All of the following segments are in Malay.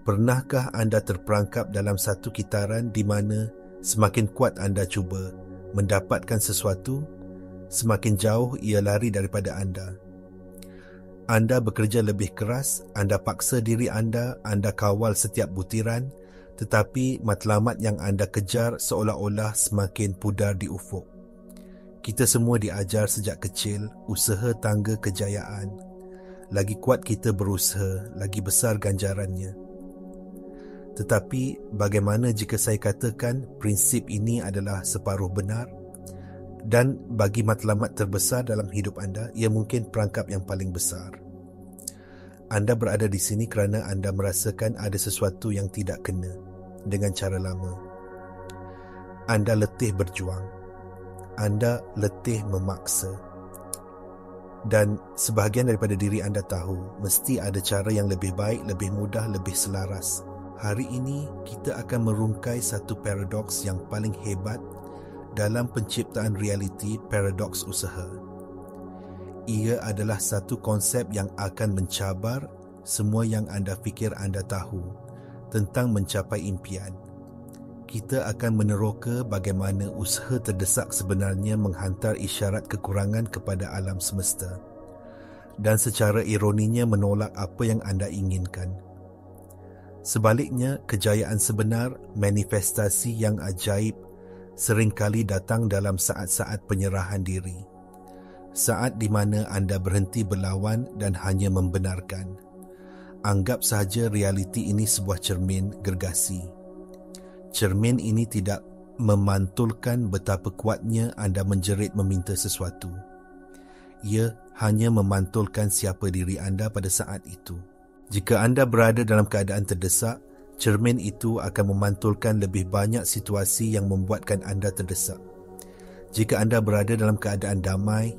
Pernahkah anda terperangkap dalam satu kitaran di mana semakin kuat anda cuba mendapatkan sesuatu, semakin jauh ia lari daripada anda? Anda bekerja lebih keras, anda paksa diri anda kawal setiap butiran, tetapi matlamat yang anda kejar seolah-olah semakin pudar di ufuk. Kita semua diajar sejak kecil, usaha tangga kejayaan. Lagi kuat kita berusaha, lagi besar ganjarannya. Tetapi bagaimana jika saya katakan prinsip ini adalah separuh benar? Dan bagi matlamat terbesar dalam hidup anda, ia mungkin perangkap yang paling besar. Anda berada di sini kerana anda merasakan ada sesuatu yang tidak kena dengan cara lama. Anda letih berjuang. Anda letih memaksa. Dan sebahagian daripada diri anda tahu, mesti ada cara yang lebih baik, lebih mudah, lebih selaras. Hari ini, kita akan merungkai satu paradoks yang paling hebat dalam penciptaan realiti, paradoks usaha. Ia adalah satu konsep yang akan mencabar semua yang anda fikir anda tahu tentang mencapai impian. Kita akan meneroka bagaimana usaha terdesak sebenarnya menghantar isyarat kekurangan kepada alam semesta dan secara ironinya menolak apa yang anda inginkan. Sebaliknya, kejayaan sebenar, manifestasi yang ajaib seringkali datang dalam saat-saat penyerahan diri. Saat di mana anda berhenti berlawan dan hanya membenarkan. Anggap sahaja realiti ini sebuah cermin gergasi. Cermin ini tidak memantulkan betapa kuatnya anda menjerit meminta sesuatu. Ia hanya memantulkan siapa diri anda pada saat itu. Jika anda berada dalam keadaan terdesak, cermin itu akan memantulkan lebih banyak situasi yang membuatkan anda terdesak. Jika anda berada dalam keadaan damai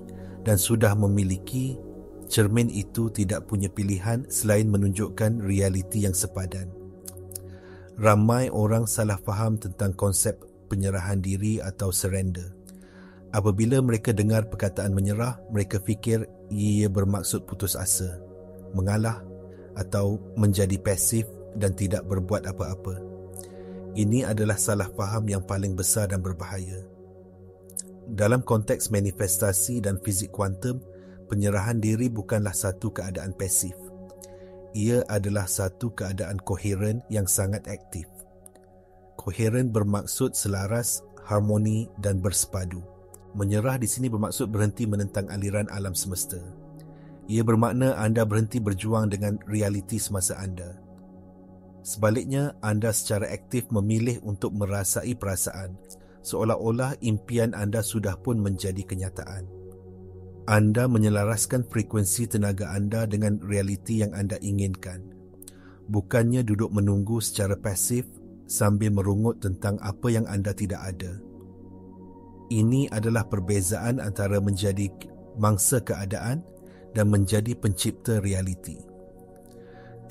dan sudah memiliki, cermin itu tidak punya pilihan selain menunjukkan realiti yang sepadan. Ramai orang salah faham tentang konsep penyerahan diri atau surrender. Apabila mereka dengar perkataan menyerah, mereka fikir ia bermaksud putus asa, mengalah atau menjadi pasif dan tidak berbuat apa-apa. Ini adalah salah faham yang paling besar dan berbahaya. Dalam konteks manifestasi dan fizik kuantum, penyerahan diri bukanlah satu keadaan pasif. Ia adalah satu keadaan koheren yang sangat aktif. Koheren bermaksud selaras, harmoni dan bersepadu. Menyerah di sini bermaksud berhenti menentang aliran alam semesta. Ia bermakna anda berhenti berjuang dengan realiti semasa anda. Sebaliknya, anda secara aktif memilih untuk merasai perasaan, seolah-olah impian anda sudah pun menjadi kenyataan. Anda menyelaraskan frekuensi tenaga anda dengan realiti yang anda inginkan, bukannya duduk menunggu secara pasif sambil merungut tentang apa yang anda tidak ada. Ini adalah perbezaan antara menjadi mangsa keadaan dan menjadi pencipta realiti.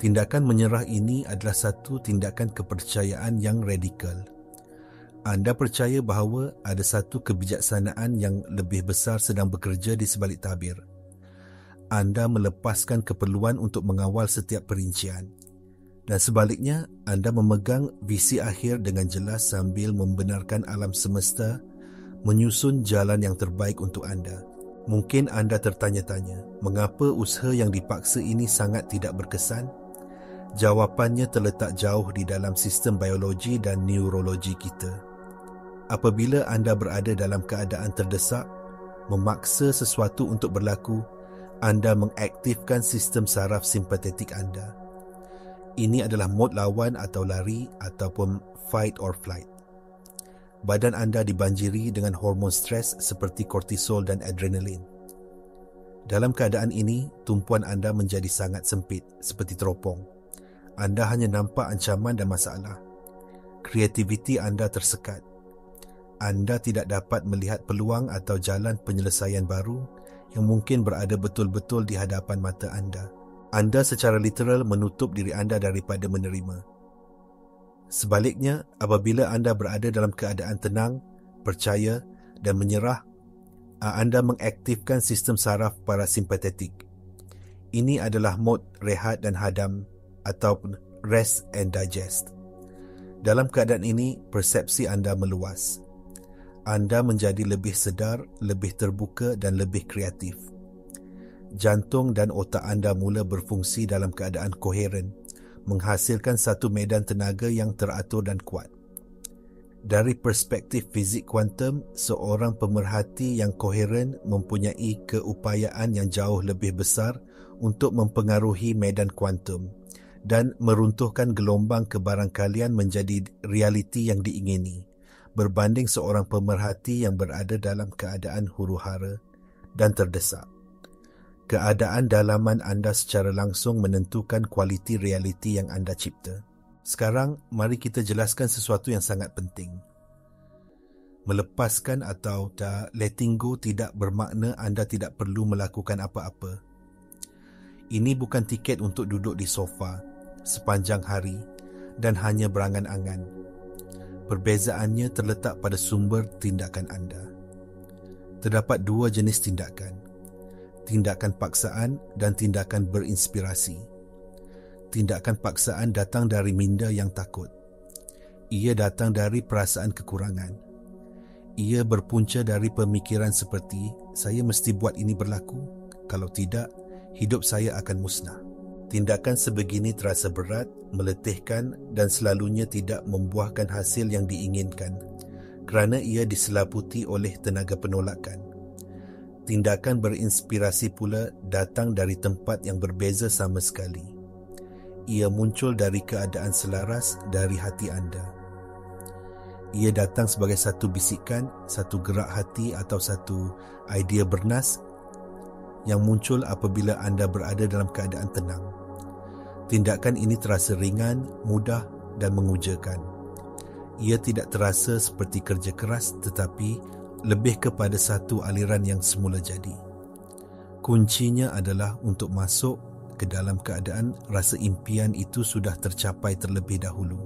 Tindakan menyerah ini adalah satu tindakan kepercayaan yang radikal. Anda percaya bahawa ada satu kebijaksanaan yang lebih besar sedang bekerja di sebalik tabir. Anda melepaskan keperluan untuk mengawal setiap perincian. Dan sebaliknya, anda memegang visi akhir dengan jelas sambil membenarkan alam semesta menyusun jalan yang terbaik untuk anda. Mungkin anda tertanya-tanya, mengapa usaha yang dipaksa ini sangat tidak berkesan? Jawapannya terletak jauh di dalam sistem biologi dan neurologi kita. Apabila anda berada dalam keadaan terdesak, memaksa sesuatu untuk berlaku, anda mengaktifkan sistem saraf simpatetik anda. Ini adalah mod lawan atau lari ataupun fight or flight. Badan anda dibanjiri dengan hormon stres seperti kortisol dan adrenalin. Dalam keadaan ini, tumpuan anda menjadi sangat sempit, seperti teropong. Anda hanya nampak ancaman dan masalah. Kreativiti anda tersekat. Anda tidak dapat melihat peluang atau jalan penyelesaian baru yang mungkin berada betul-betul di hadapan mata anda. Anda secara literal menutup diri anda daripada menerima. Sebaliknya, apabila anda berada dalam keadaan tenang, percaya dan menyerah, anda mengaktifkan sistem saraf parasimpatetik. Ini adalah mod rehat dan hadam atau rest and digest. Dalam keadaan ini, persepsi anda meluas. Anda menjadi lebih sedar, lebih terbuka dan lebih kreatif. Jantung dan otak anda mula berfungsi dalam keadaan koheren, menghasilkan satu medan tenaga yang teratur dan kuat. Dari perspektif fizik kuantum, seorang pemerhati yang koheren mempunyai keupayaan yang jauh lebih besar untuk mempengaruhi medan kuantum dan meruntuhkan gelombang kebarangkalian menjadi realiti yang diingini, berbanding seorang pemerhati yang berada dalam keadaan huru-hara dan terdesak. Keadaan dalaman anda secara langsung menentukan kualiti realiti yang anda cipta. Sekarang, mari kita jelaskan sesuatu yang sangat penting. Melepaskan atau letting go tidak bermakna anda tidak perlu melakukan apa-apa. Ini bukan tiket untuk duduk di sofa sepanjang hari dan hanya berangan-angan. Perbezaannya terletak pada sumber tindakan anda. Terdapat dua jenis tindakan. Tindakan paksaan dan tindakan berinspirasi. Tindakan paksaan datang dari minda yang takut. Ia datang dari perasaan kekurangan. Ia berpunca dari pemikiran seperti, saya mesti buat ini berlaku, kalau tidak, hidup saya akan musnah. Tindakan sebegini terasa berat, meletihkan dan selalunya tidak membuahkan hasil yang diinginkan kerana ia diselaputi oleh tenaga penolakan. Tindakan berinspirasi pula datang dari tempat yang berbeza sama sekali. Ia muncul dari keadaan selaras dari hati anda. Ia datang sebagai satu bisikan, satu gerak hati atau satu idea bernas yang muncul apabila anda berada dalam keadaan tenang. Tindakan ini terasa ringan, mudah dan mengujakan. Ia tidak terasa seperti kerja keras tetapi lebih kepada satu aliran yang semula jadi. Kuncinya adalah untuk masuk ke dalam keadaan rasa impian itu sudah tercapai terlebih dahulu.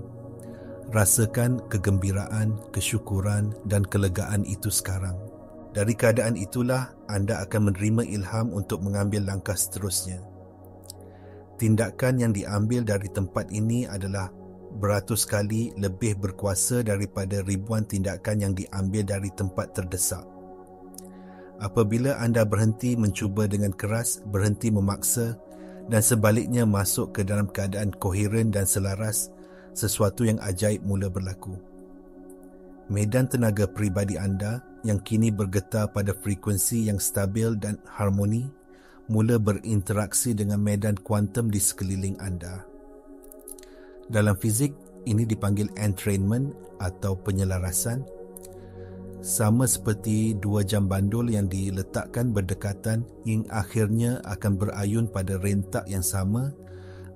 Rasakan kegembiraan, kesyukuran dan kelegaan itu sekarang. Dari keadaan itulah anda akan menerima ilham untuk mengambil langkah seterusnya. Tindakan yang diambil dari tempat ini adalah beratus kali lebih berkuasa daripada ribuan tindakan yang diambil dari tempat terdesak. Apabila anda berhenti mencuba dengan keras, berhenti memaksa dan sebaliknya masuk ke dalam keadaan koheren dan selaras, sesuatu yang ajaib mula berlaku. Medan tenaga peribadi anda yang kini bergetar pada frekuensi yang stabil dan harmoni mula berinteraksi dengan medan kuantum di sekeliling anda. Dalam fizik, ini dipanggil entrainment atau penyelarasan. Sama seperti dua jam bandul yang diletakkan berdekatan hingga akhirnya akan berayun pada rentak yang sama,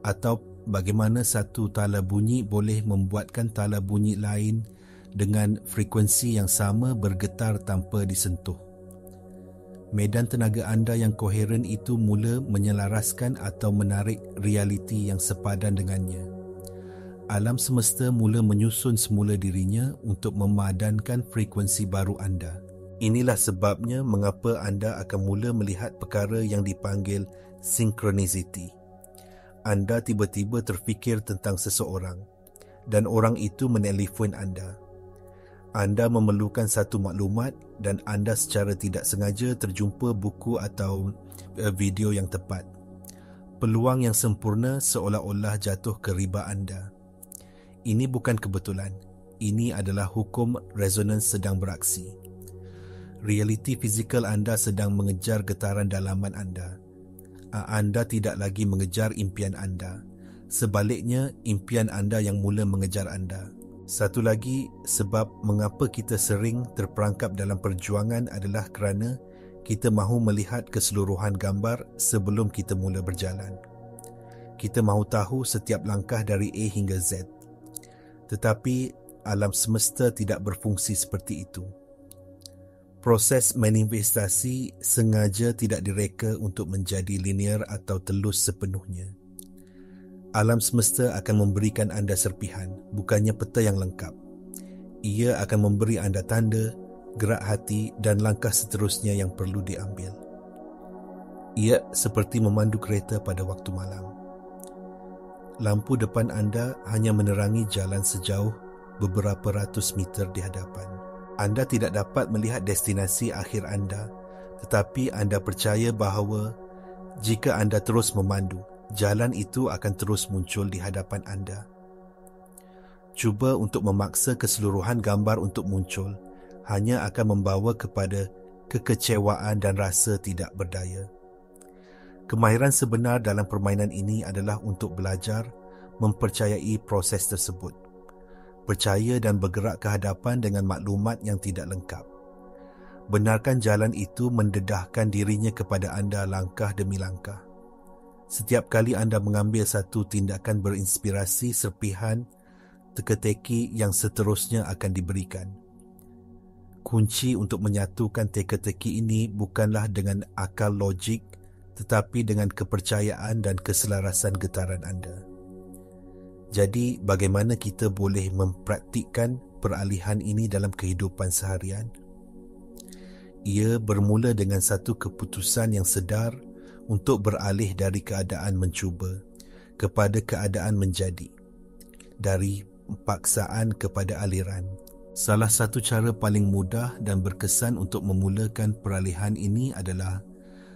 atau bagaimana satu tala bunyi boleh membuatkan tala bunyi lain dengan frekuensi yang sama bergetar tanpa disentuh. Medan tenaga anda yang koheren itu mula menyelaraskan atau menarik realiti yang sepadan dengannya. Alam semesta mula menyusun semula dirinya untuk memadankan frekuensi baru anda. Inilah sebabnya mengapa anda akan mula melihat perkara yang dipanggil synchronicity. Anda tiba-tiba terfikir tentang seseorang dan orang itu menelefon anda. Anda memerlukan satu maklumat dan anda secara tidak sengaja terjumpa buku atau video yang tepat. Peluang yang sempurna seolah-olah jatuh ke riba anda. Ini bukan kebetulan. Ini adalah hukum resonans sedang beraksi. Realiti fizikal anda sedang mengejar getaran dalaman anda. Anda tidak lagi mengejar impian anda. Sebaliknya, impian anda yang mula mengejar anda. Satu lagi sebab mengapa kita sering terperangkap dalam perjuangan adalah kerana kita mahu melihat keseluruhan gambar sebelum kita mula berjalan. Kita mahu tahu setiap langkah dari A hingga Z. Tetapi alam semesta tidak berfungsi seperti itu. Proses manifestasi sengaja tidak direka untuk menjadi linear atau telus sepenuhnya. Alam semesta akan memberikan anda serpihan, bukannya peta yang lengkap. Ia akan memberi anda tanda, gerak hati dan langkah seterusnya yang perlu diambil. Ia seperti memandu kereta pada waktu malam. lampu depan anda hanya menerangi jalan sejauh beberapa ratus meter di hadapan. Anda tidak dapat melihat destinasi akhir anda, tetapi anda percaya bahawa jika anda terus memandu, jalan itu akan terus muncul di hadapan anda. Cuba untuk memaksa keseluruhan gambar untuk muncul hanya akan membawa kepada kekecewaan dan rasa tidak berdaya. Kemahiran sebenar dalam permainan ini adalah untuk belajar mempercayai proses tersebut, percaya dan bergerak ke hadapan dengan maklumat yang tidak lengkap. Benarkan jalan itu mendedahkan dirinya kepada anda langkah demi langkah. Setiap kali anda mengambil satu tindakan berinspirasi, serpihan teka-teki yang seterusnya akan diberikan. Kunci untuk menyatukan teka-teki ini bukanlah dengan akal logik, tetapi dengan kepercayaan dan keselarasan getaran anda. Jadi, bagaimana kita boleh mempraktikkan peralihan ini dalam kehidupan seharian? Ia bermula dengan satu keputusan yang sedar untuk beralih dari keadaan mencuba kepada keadaan menjadi, dari paksaan kepada aliran. Salah satu cara paling mudah dan berkesan untuk memulakan peralihan ini adalah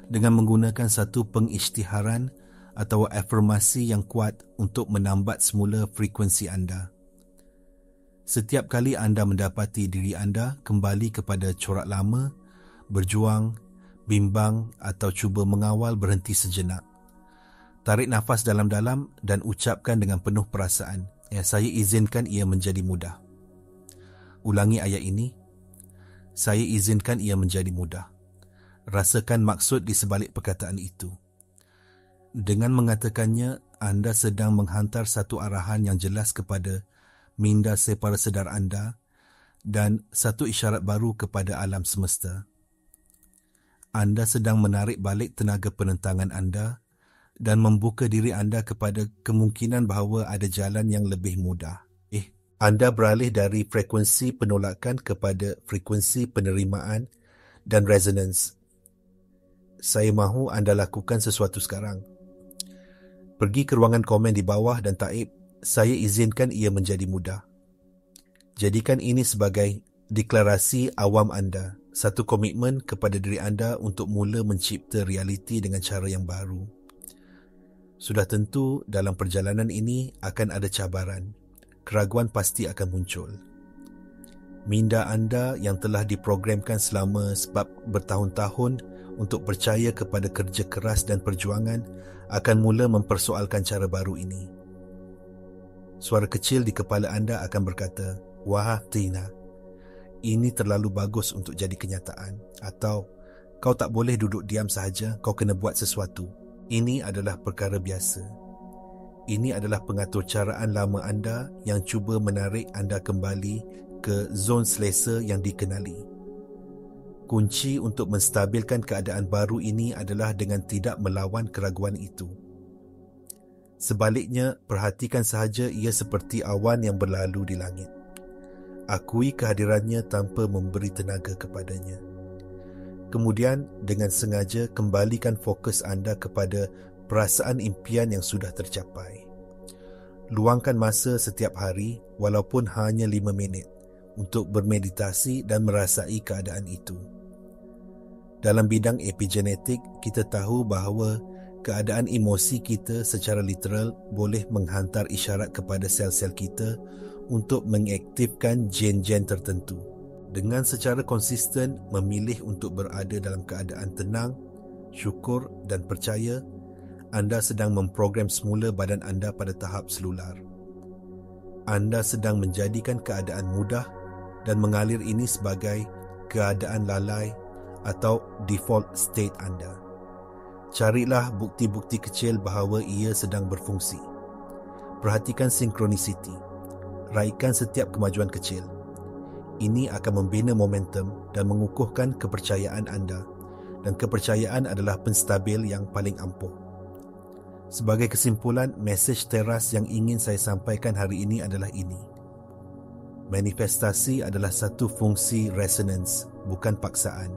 dengan menggunakan satu pengisytiharan atau afirmasi yang kuat untuk menambat semula frekuensi anda. Setiap kali anda mendapati diri anda kembali kepada corak lama, berjuang, bimbang atau cuba mengawal, berhenti sejenak. Tarik nafas dalam-dalam dan ucapkan dengan penuh perasaan, saya izinkan ia menjadi mudah. Ulangi ayat ini, saya izinkan ia menjadi mudah. Rasakan maksud di sebalik perkataan itu. Dengan mengatakannya, anda sedang menghantar satu arahan yang jelas kepada minda separa sedar anda dan satu isyarat baru kepada alam semesta. Anda sedang menarik balik tenaga penentangan anda dan membuka diri anda kepada kemungkinan bahawa ada jalan yang lebih mudah. Anda beralih dari frekuensi penolakan kepada frekuensi penerimaan dan resonance. Saya mahu anda lakukan sesuatu sekarang. Pergi ke ruangan komen di bawah dan taip, saya izinkan ia menjadi mudah. Jadikan ini sebagai deklarasi awam anda, satu komitmen kepada diri anda untuk mula mencipta realiti dengan cara yang baru. Sudah tentu dalam perjalanan ini akan ada cabaran. Keraguan pasti akan muncul. Minda anda yang telah diprogramkan selama sebab bertahun-tahun untuk percaya kepada kerja keras dan perjuangan akan mula mempersoalkan cara baru ini. Suara kecil di kepala anda akan berkata, "Wah, Tina, ini terlalu bagus untuk jadi kenyataan." Atau, "Kau tak boleh duduk diam sahaja, kau kena buat sesuatu." Ini adalah perkara biasa. Ini adalah pengaturcaraan lama anda yang cuba menarik anda kembali ke zon selesa yang dikenali. Kunci untuk menstabilkan keadaan baru ini adalah dengan tidak melawan keraguan itu. Sebaliknya, perhatikan sahaja ia seperti awan yang berlalu di langit. Akui kehadirannya tanpa memberi tenaga kepadanya. Kemudian, dengan sengaja kembalikan fokus anda kepada perasaan impian yang sudah tercapai. Luangkan masa setiap hari, walaupun hanya 5 minit, untuk bermeditasi dan merasai keadaan itu. Dalam bidang epigenetik, kita tahu bahawa keadaan emosi kita secara literal boleh menghantar isyarat kepada sel-sel kita untuk mengaktifkan gen-gen tertentu. Dengan secara konsisten memilih untuk berada dalam keadaan tenang, syukur dan percaya, anda sedang memprogram semula badan anda pada tahap selular. Anda sedang menjadikan keadaan mudah dan mengalir ini sebagai keadaan lalai atau default state anda. Carilah bukti-bukti kecil bahawa ia sedang berfungsi. Perhatikan sinkronisiti. Raikan setiap kemajuan kecil. Ini akan membina momentum dan mengukuhkan kepercayaan anda, dan kepercayaan adalah penstabil yang paling ampuh. Sebagai kesimpulan, mesej teras yang ingin saya sampaikan hari ini adalah ini. Manifestasi adalah satu fungsi resonance, bukan paksaan.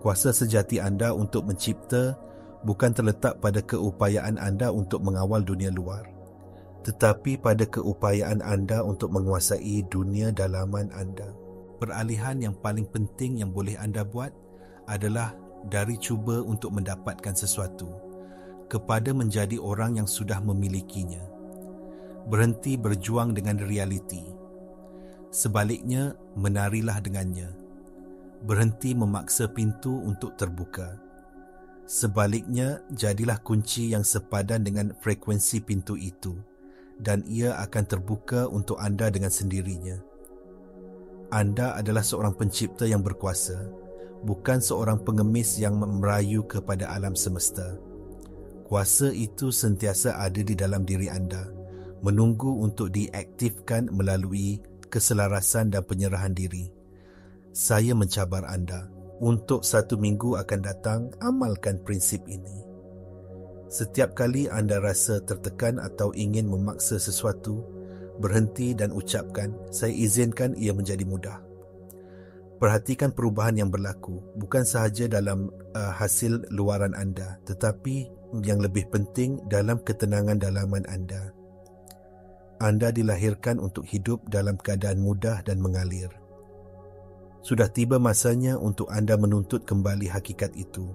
Kuasa sejati anda untuk mencipta bukan terletak pada keupayaan anda untuk mengawal dunia luar. tetapi pada keupayaan anda untuk menguasai dunia dalaman anda. Peralihan yang paling penting yang boleh anda buat adalah dari cuba untuk mendapatkan sesuatu kepada menjadi orang yang sudah memilikinya. Berhenti berjuang dengan realiti. Sebaliknya, menarilah dengannya. Berhenti memaksa pintu untuk terbuka. Sebaliknya, jadilah kunci yang sepadan dengan frekuensi pintu itu, dan ia akan terbuka untuk anda dengan sendirinya. Anda adalah seorang pencipta yang berkuasa, bukan seorang pengemis yang merayu kepada alam semesta. Kuasa itu sentiasa ada di dalam diri anda, menunggu untuk diaktifkan melalui keselarasan dan penyerahan diri. Saya mencabar anda, untuk 1 minggu akan datang, amalkan prinsip ini. Setiap kali anda rasa tertekan atau ingin memaksa sesuatu, berhenti dan ucapkan, saya izinkan ia menjadi mudah. Perhatikan perubahan yang berlaku, bukan sahaja dalam hasil luaran anda, tetapi yang lebih penting dalam ketenangan dalaman anda. Anda dilahirkan untuk hidup dalam keadaan mudah dan mengalir. Sudah tiba masanya untuk anda menuntut kembali hakikat itu.